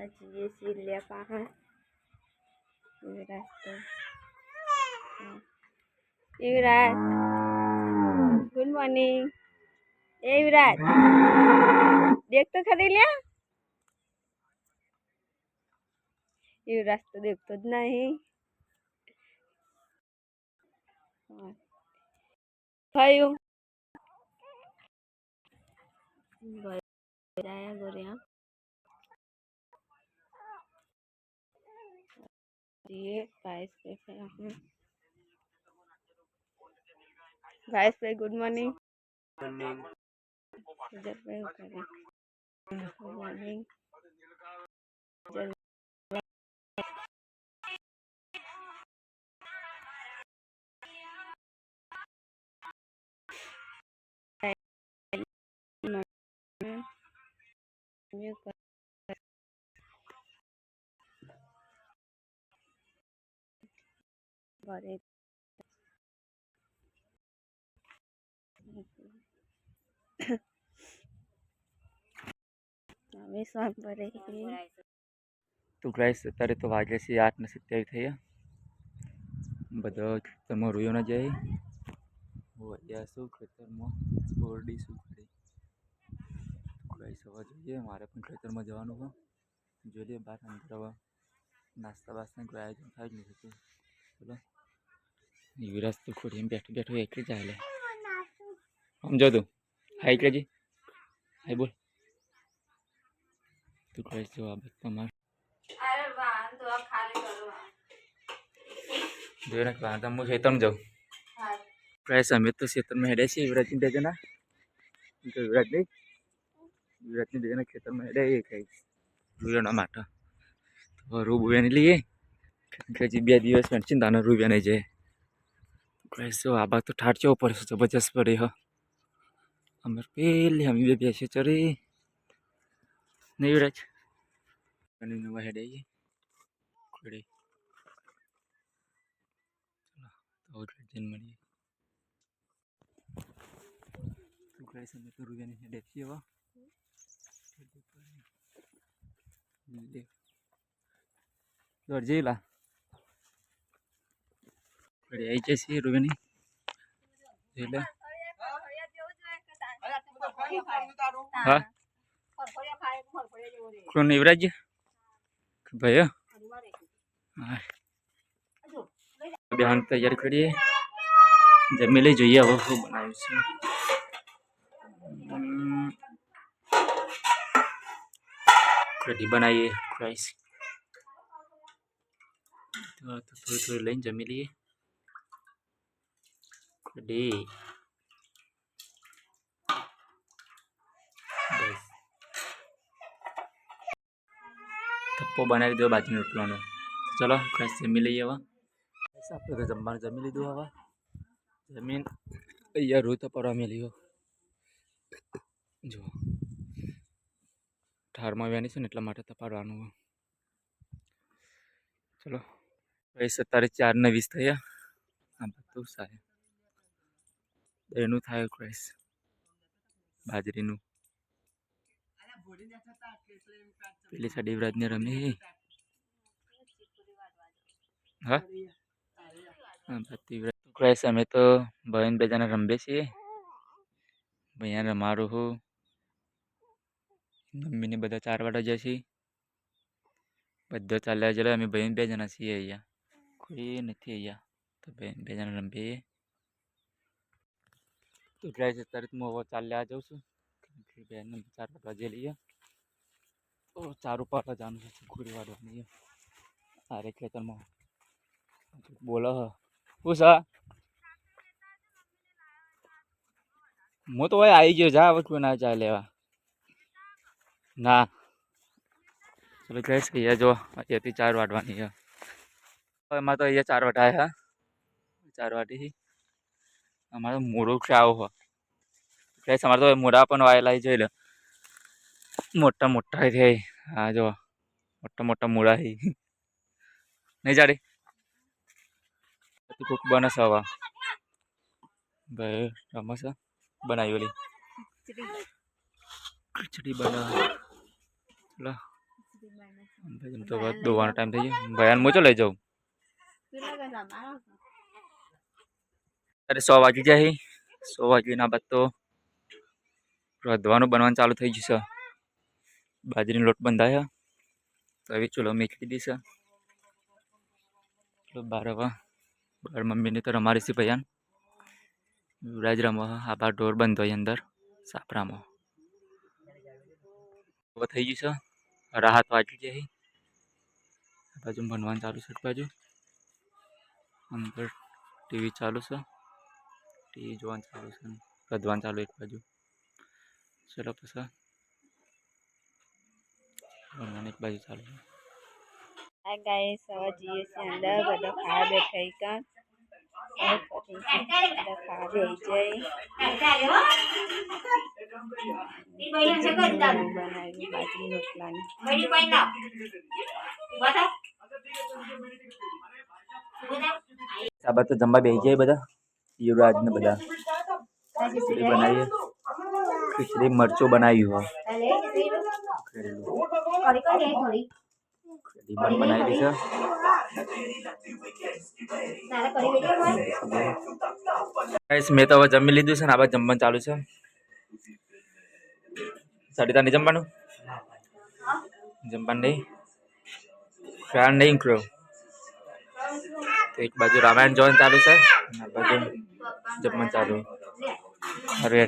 ये सीलिया पाहा युवराज तो युवराज गुड मॉर्निंग ए युवराज देख तो खरी लिया युवराज तो देखतो ज नहीं भाई जाया गोरिया ये गाइस पे गुड मॉर्निंग इधर पे करें गुड मॉर्निंग तो गाइस અત્યારે તો વાગ્યા છે 8:27 થયા બધા ખેતરમાં રોયો ના જાય વળ્યા શું ખેતરમાં ઓરડી શું કરે ગાઈસ હવે જોઈએ મારે પણ ખેતરમાં જવાનું હોય જોઈએ બહાર અંદર હવે નાસ્તા બાસ્તા કોઈ આયોજન થાય જ નહીં થતું ચલો યુવરાજ તો ખોડી બેઠો બેઠો એકલી જ હાલે સમજો તું હા એટલે જી હાય બોલ તું ગાઈસ જો આ બધા તમારે જોઈને વાંધા હું ખેતરમાં જાઉં ગાઈસ અમે તો ખેતરમાં હેડ્યા છીએ યુવરાજની બે જણા યુવરાજની બે જણા ખેતરમાં હેડ્યા એ ગાઈસ રૂયાના માટે તો રૂ બુયાને લઈએ કે હજી 2 દિવસ વેચીને તાને રૂપિયા નહીં જાય ગાઈસ જો આ બાગ તો ઠાઠ ચો પડે જબરજસ્ત પડે હ અમે પેલી અમે બે બેસે ચરી નહીં યુવરાજ અને નવા હેડ્યા ખોડી તો જન મળીએ તો ગાઈસ અમે તો રૂપિયાની હેડ્યા છીએ હવે દોડજેલા ખોડી આવી જાય છે રૂપિયાની એટલે હા કોણ યુવરાજ ભાઈ હા બેહાન તૈયાર કરીએ જમી લઈ જોઈએ હવે શું બનાવ્યું છે કઢી બનાવીએ રાઈસ તો થોડું થોડું લઈને જમી લઈએ કઢી બસ થપ્પો બનાવી દો બાજુનો રોટલાનો ચલો ખાસ જમી લઈએ હવે આપણે તો જમવાનું જમી લીધું હવે જમીન અહીંયા રોજ તો પરવા મેલ્યો જો ઠારમાં વ્યાની છે ને એટલા માટે તપાડવાનું ચલો ભાઈ અત્યારે 4:20 થયા આ બધું સારું એનું થાય ક્રાઈસ બાજરીનું પેલી સાઈડ યુવરાજને રમે હા ક્રાઈસ અમે તો બહેન બે જણા રમીએ છીએ ભૈયા રમાડું હું મમ્મીને બધા 4 વાગ્યા જાય છે બધા ચાલ્યા જરા અમે બહેન બે જણા છીએ અહીંયા કોઈ નથી અહીંયા તો બહેન બે જણા રમીએ તો ગાઈસ અત્યારે હું હવે ચાલ્યા જાઉં છું બેન 4 વાગે લઈએ તો 4 ઉપર જવાનું છે ઘોડી વાળવાની અરે ખેતરમાં બોલો હું સા હું તો ભાઈ આવી ગયો જા હવે કોઈ ના ચાલે લેવા ના ચલો ગાઈસ અહીંયા જો અહીંયાથી 4 વાગવાની છે એમાં તો અહીંયા 4 વાગ્યા 4 વાગી અમારે મોડું આવો હો ગાઈસ અમારે તો મોડા પણ વાયેલા જોઈ લો મોટા મોટા છે હા જો મોટા મોટા મૂળા છે નહીં જાડી કોક બનસ હવા ભાઈ રમસ બનાવી ઓલી ખીચડી બના ચલો એમ તો દોવાનો ટાઈમ થઈ ગયો. ભયાન મોચો લઈ જાઉં. અરે 100 વાગી જાય. 100 વાગ્યાના બાદ તો રાંધવાનું બનવાનું ચાલુ થઈ જશે. બાજરીનો લોટ બંધાયો તો હવે ચૂલો મેકી દીધો છે. 12 બાર મમ્મીને તો રમાડી છે ભયાન. યુવરાજ રમવા આ બાર ઢોર બંધ હોય અંદર સાપરામાં. હવે થઈ ગયું છે. રાહત વાગી જાય. આ બાજુ બનવાનું ચાલુ છે. બાજુ અંદર ટીવી ચાલુ છે. ટીવી જોવાનું ચાલુ છે. રાંધવાનું ચાલુ એક બાજુ. ચલો પછી બનવાનું એક બાજુ ચાલુ છે. આ ગાઈસ હવે જઈએ છીએ અંદર. બધા ખાવા બેઠા કાન ખાવા બેસી જાય. બનાવ્યું બાજરી રોટલાની. આ બાદ તો જમવા બેસી જાય બધા. યુવરાજ ને બધા ખીચડી બનાવીએ. ખીચડી મરચું બનાવ્યું હોય. કઢી પણ બનાવી દીધા. મેં તો હવે જમી લીધું છે ને આ બાદ જમવાનું ચાલુ છે. સરિતા નહીં જમવાનું? જમવાનું નહીં? ફ્રેન્ડ નહીં કર્યો તો એક બાજુ રામાયણ જોવાનું ચાલુ છે. આ બાજુ જમવાનું ચાલુ. અરે